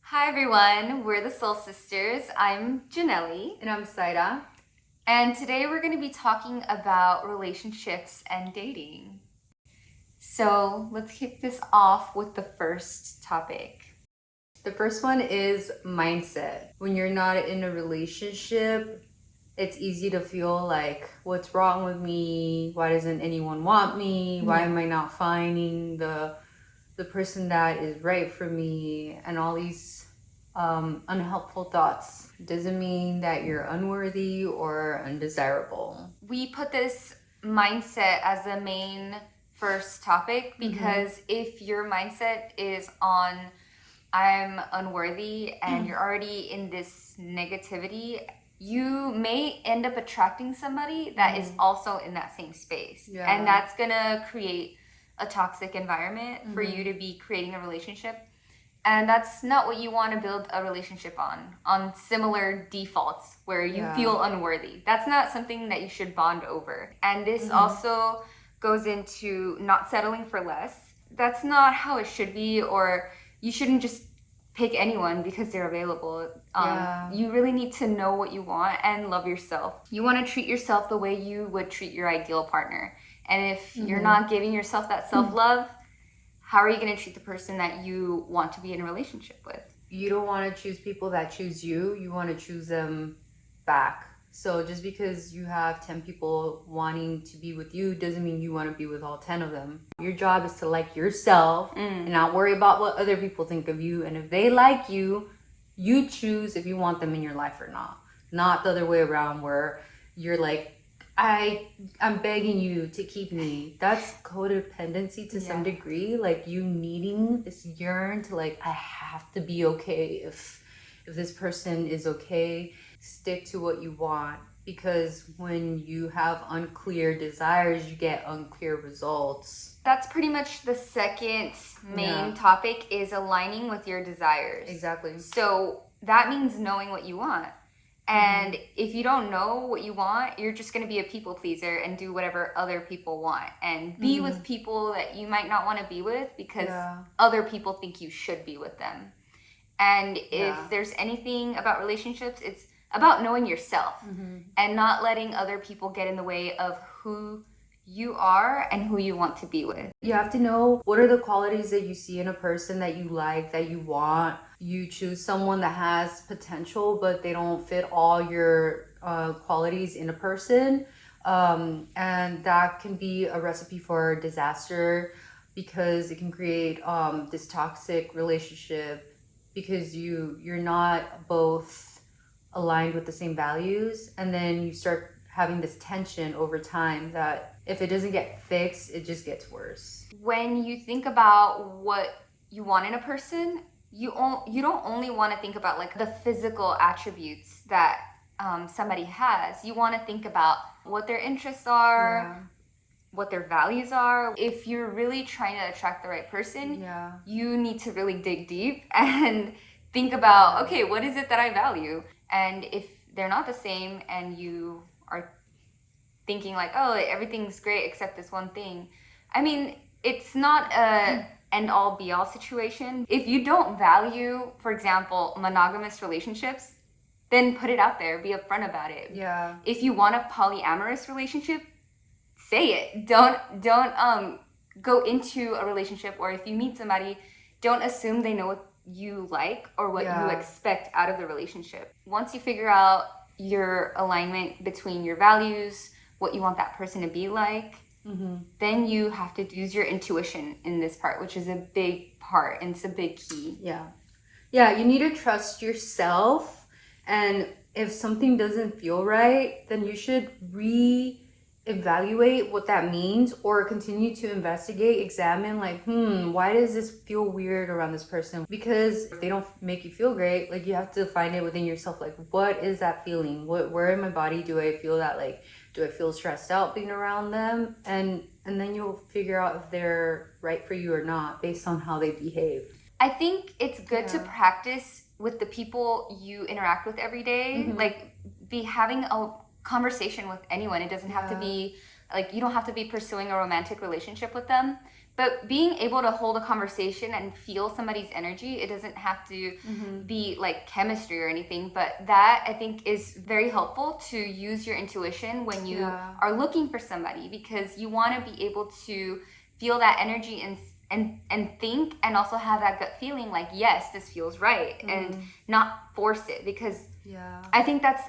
Hi everyone, we're the Soul Sisters. I'm Janelli, And I'm Saida. and today we're going to be talking about relationships and dating. So let's kick this off with the first topic. The first one is mindset. When you're not in a relationship, it's easy to feel like, what's wrong with me? Why doesn't anyone want me? Why am I not finding the person that is right for me? And all these unhelpful thoughts. Doesn't mean that you're unworthy or undesirable. We put this mindset as the main first topic because if your mindset is on I'm unworthy and you're already in this negativity, you may end up attracting somebody that is also in that same space. Yeah. And that's gonna create a toxic environment for you to be creating a relationship. And that's not what you want to build a relationship on similar defaults where you feel unworthy. That's not something that you should bond over. And this also goes into not settling for less. That's not how it should be, or you shouldn't just pick anyone because they're available. You really need to know what you want and love yourself. You want to treat yourself the way you would treat your ideal partner. And if you're not giving yourself that self-love, how are you going to treat the person that you want to be in a relationship with? You don't want to choose people that choose you. You want to choose them back. So just because you have 10 people wanting to be with you doesn't mean you want to be with all 10 of them. Your job is to like yourself and not worry about what other people think of you. And if they like you, you choose if you want them in your life or not. Not the other way around where you're like, I'm begging you to keep me. That's codependency to some degree. Like you needing this yearn to like, I have to be okay if this person is okay. Stick to what you want, because when you have unclear desires, you get unclear results. That's pretty much the second main topic, is aligning with your desires. Exactly. So that means knowing what you want. And if you don't know what you want, you're just going to be a people pleaser and do whatever other people want and be with people that you might not want to be with because other people think you should be with them. And if there's anything about relationships, it's about knowing yourself and not letting other people get in the way of who you are and who you want to be with. You have to know what are the qualities that you see in a person that you like, that you want. You choose someone that has potential, but they don't fit all your qualities in a person. And that can be a recipe for disaster, because it can create this toxic relationship because you're not both aligned with the same values, and then you start having this tension over time that if it doesn't get fixed, it just gets worse. When you think about what you want in a person, you don't only want to think about like the physical attributes that somebody has. You want to think about what their interests are, what their values are. If you're really trying to attract the right person, you need to really dig deep and think about, okay, what is it that I value? And if they're not the same and you are thinking like, oh, everything's great except this one thing, I mean, it's not a end all be all situation. If you don't value, for example, monogamous relationships, then put it out there, be upfront about it. Yeah. If you want a polyamorous relationship, say it. Don't go into a relationship, or if you meet somebody, don't assume they know what you like or what you expect out of the relationship. Once you figure out your alignment between your values, what you want that person to be like, then you have to use your intuition in this part, which is a big part and it's a big key. Yeah, you need to trust yourself, and if something doesn't feel right, then you should evaluate what that means, or continue to investigate, examine, like, why does this feel weird around this person? Because if they don't make you feel great, like, you have to find it within yourself, like, what is that feeling? Where in my body do I feel that? Like, do I feel stressed out being around them? And then you'll figure out if they're right for you or not based on how they behave. I think it's good to practice with the people you interact with every day. Like, be having a conversation with anyone. It doesn't have to be Like, you don't have to be pursuing a romantic relationship with them, but being able to hold a conversation and feel somebody's energy, it doesn't have to be like chemistry or anything, but that I think is very helpful to use your intuition when you are looking for somebody, because you want to be able to feel that energy and think, and also have that gut feeling like, yes, this feels right, and not force it. Because I think that's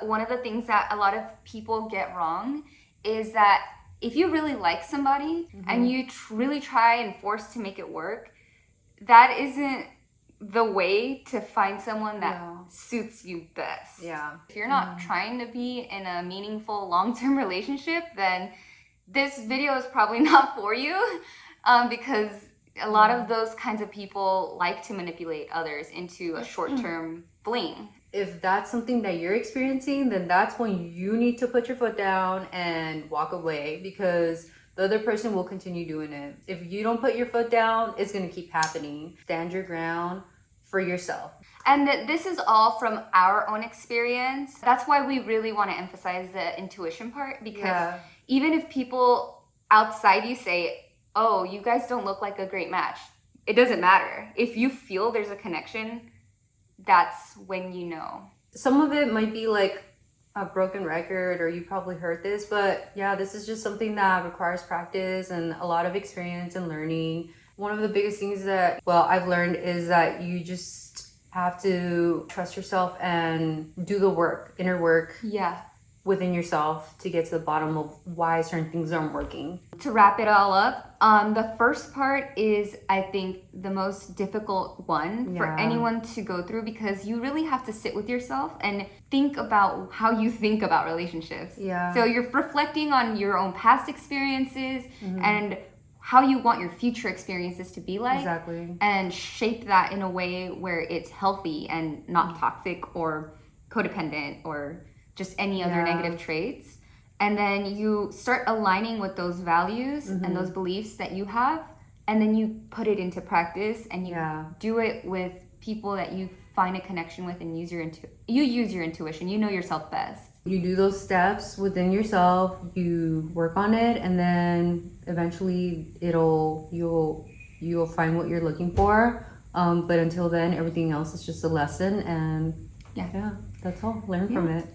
one of the things that a lot of people get wrong, is that if you really like somebody and you really try and force to make it work, that isn't the way to find someone that suits you best. If you're not trying to be in a meaningful long-term relationship, then this video is probably not for you, because a lot of those kinds of people like to manipulate others into a short-term fling. If that's something that you're experiencing, then that's when you need to put your foot down and walk away, because the other person will continue doing it. If you don't put your foot down, it's going to keep happening. Stand your ground for yourself. And this is all from our own experience. That's why we really want to emphasize the intuition part, because even if people outside you say, oh, you guys don't look like a great match, it doesn't matter. If you feel there's a connection, that's when you know. Some of it might be like a broken record, or you probably heard this, but this is just something that requires practice and a lot of experience and learning. One of the biggest things that, I've learned is that you just have to trust yourself and do the work, inner work. Within yourself to get to the bottom of why certain things aren't working. To wrap it all up, the first part is, I think, the most difficult one for anyone to go through, because you really have to sit with yourself and think about how you think about relationships. So you're reflecting on your own past experiences and how you want your future experiences to be like, and shape that in a way where it's healthy and not toxic or codependent or just any other negative traits. And then you start aligning with those values and those beliefs that you have, and then you put it into practice, and you do it with people that you find a connection with, and use your intuition. You know yourself best. You do those steps within yourself, you work on it, and then eventually you'll find what you're looking for. But until then, everything else is just a lesson, and that's all. Learn from it.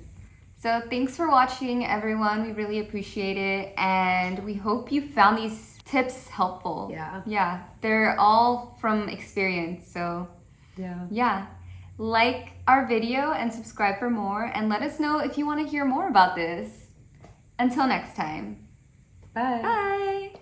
So thanks for watching, everyone. We really appreciate it, and we hope you found these tips helpful. They're all from experience. So like our video and subscribe for more, and let us know if you want to hear more about this. Until next time. Bye. Bye.